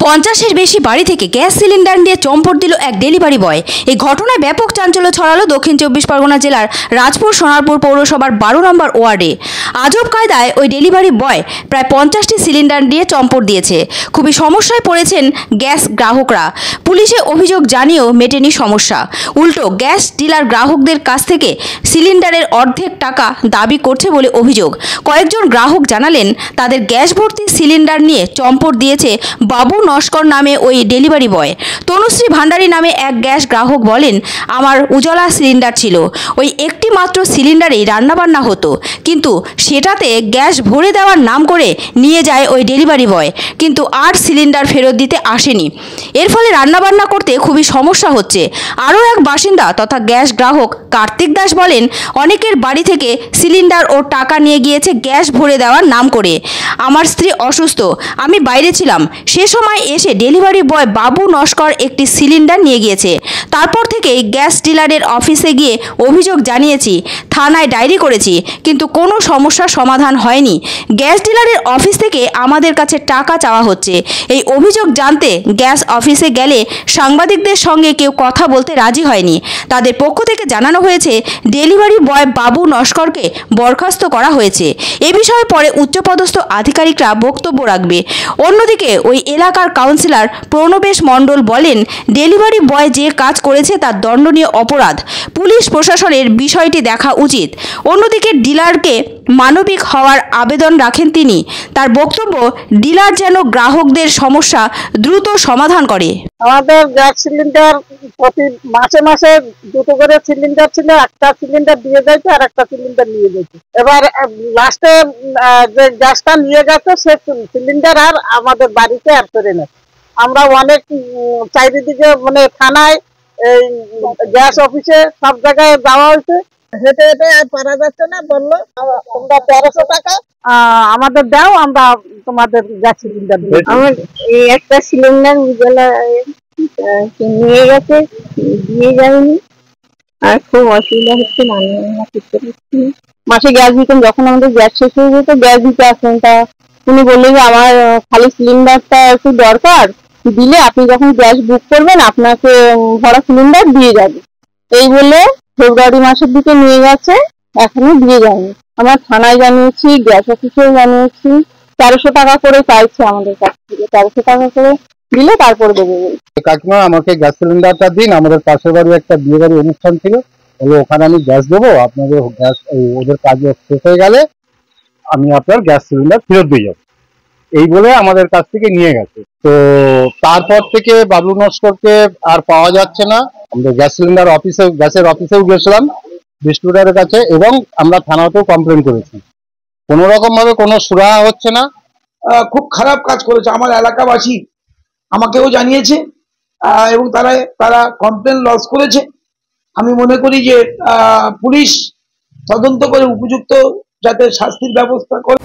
50-এর বেশি বাড়ি থেকে গ্যাস সিলিন্ডার নিয়ে চম্পট দিল এক ডেলিভারি বয়। এই ঘটনায় ব্যাপক চাঞ্চল্য ছড়ালো দক্ষিণ 24 পরগনা জেলার রাজপুর সোনারপুর পৌরসভার 12 নম্বর ওয়ার্ডে। আজব কায়দায় ওই ডেলিভারি বয় প্রায় 50টি সিলিন্ডার নিয়ে চম্পট দিয়েছে। খুবই সমস্যায় পড়েছেন গ্যাস গ্রাহকরা। পুলিশে অভিযোগ জানিয়েও মেটেনি সমস্যা। উল্টো গ্যাস ডিলার গ্রাহকদের কাছ থেকে সিলিন্ডারের অর্ধেক টাকা দাবি করছে বলে অভিযোগ। কয়েকজন গ্রাহক জানালেন তাদের গ্যাস ভর্তি সিলিন্ডার নিয়ে চম্পট দিয়েছে বাবু নস্কর নামে ওই ডেলিভারি বয়। তনুশ্রী ভান্ডারী নামে এক গ্যাস গ্রাহক বলেন, আমার উজালা সিলিন্ডার ছিল, ওই একটি মাত্র সিলিন্ডারেই রান্নাবান্না হতো, কিন্তু সেটাতে গ্যাস ভরে দেওয়ার নাম করে নিয়ে যায় ওই ডেলিভারি বয়, কিন্তু আর সিলিন্ডার ফেরত দিতে আসেনি। এর ফলে রান্নাবান্না করতে খুবই সমস্যা হচ্ছে। আরও এক বাসিন্দা তথা গ্যাস গ্রাহক কার্তিক দাস বলেন, অনেকের বাড়ি থেকে সিলিন্ডার ও টাকা নিয়ে গিয়েছে গ্যাস ভরে দেওয়ার নাম করে। আমার স্ত্রী অসুস্থ, আমি বাইরে ছিলাম, সে সময় এসে ডেলিভারি বয় বাবু নস্কর একটি সিলিন্ডার নিয়ে গিয়েছে। তারপর থেকেই গ্যাস ডিলারের অফিসে গিয়ে অভিযোগ জানিয়েছি, থানায় ডায়েরি করেছি, কিন্তু কোনো সমস্যার সমাধান হয়নি। গ্যাস ডিলারের অফিস থেকে আমাদের কাছে টাকা চাওয়া হচ্ছে। এই অভিযোগ জানতে গ্যাস অফিসে গেলে সাংবাদিকদের সঙ্গে কেউ কথা বলতে রাজি হয়নি। তাদের পক্ষ থেকে জানানো হয়েছে ডেলিভারি বয় বাবু নস্করকে বরখাস্ত করা হয়েছে। এ বিষয়ে পরে উচ্চপদস্থ আধিকারিকরা বক্তব্য রাখবে। অন্যদিকে ওই এলাকার কাউন্সিলর প্রণবেশ মণ্ডল বলেন, ডেলিভারি বয় যে কাজ করেছে তা দণ্ডনীয় অপরাধ। পুলিশ প্রশাসনের বিষয়টি দেখা উচিত। অন্যদিকে ডিলারকে মানবিক হওয়ার আবেদন রাখেন তিনি। তার বক্তব্য, ডিলার যেন গ্রাহকদের সমস্যা দ্রুত সমাধান করে। আমাদের গ্যাস সিলিন্ডার প্রতি মাসে মাসে দুটো করে সিলিন্ডার ছিল, একটা সিলিন্ডার দিয়ে যাইতো আর একটা সিলিন্ডার নিয়ে যেত। এবার লাস্টে যে গ্যাসটা নিয়ে গেছে সে সিলিন্ডার আর আমাদের বাড়িতে আর করে না। আমরা অনেক চারিদিকে মানে থানায়, এই গ্যাস অফিসে সব জায়গায় যাওয়া হয়েছে, হেঁটে হেঁটে পারা যাচ্ছে না। বললো তোমরা 1300 টাকা আমাদের দাও, আমরা তোমাদের গ্যাস সিলিন্ডার দিই। আমার এই একটা সিলিন্ডার উজালা নিয়ে গেছে, দিয়ে যায়নি, আর খুব অসুবিধা হচ্ছে, রান্না করতে পারছি না। মাসে গ্যাস দিতেন, যখন আমাদের গ্যাস শেষ হয়ে যেত গ্যাস দিতে আসেন, তা উনি বললেন যে আমার খালি সিলিন্ডারটা একটু দরকার, দিলে আপনি যখন গ্যাস বুক করবেন আপনাকে ভরা সিলিন্ডার দিয়ে যাবে। এই বলে ফেব্রুয়ারি মাসের দিকে নিয়ে গেছে, এখনো দিয়ে যায়নি। আমরা থানায় জানিয়েছি, গ্যাস অফিসেও জানিয়েছি। 1300 টাকা করে চাইছে আমাদের কাছ থেকে, 1300 টাকা করে দিলে তারপরে দেবে। কাকিমা আমাকে গ্যাস সিলিন্ডারটা দিন, আমাদের পাশের বাড়ি একটা বিয়ে বাড়ি অনুষ্ঠান ছিল, বলে ওখানে আমি গ্যাস দেবো, আপনাদের গ্যাস ওদের কাজ শেষ হয়ে গেলে আমি আপনার গ্যাস সিলিন্ডার ফেরত দিয়ে যাবো, এই বলে আমাদের কাছ থেকে নিয়ে গেছে। তো তারপর থেকে বাবলু নস্করকে আর পাওয়া যাচ্ছে না। আমাদের গ্যাস সিলিন্ডার অফিসে, গ্যাসের অফিসেও গেছিলাম ডিস্ট্রিবিউটরের কাছে, এবং আমরা থানাতেও কমপ্লেন করেছি। কোনো রকম ভাবে কোনো সুরাহা হচ্ছে না। খুব খারাপ কাজ করেছে। আমার এলাকাবাসী আমাকেও জানিয়েছে এবং তারা কমপ্লেন লজ করেছে। আমি মনে করি যে পুলিশ তদন্ত করে উপযুক্ত যাতে শাস্তির ব্যবস্থা করে।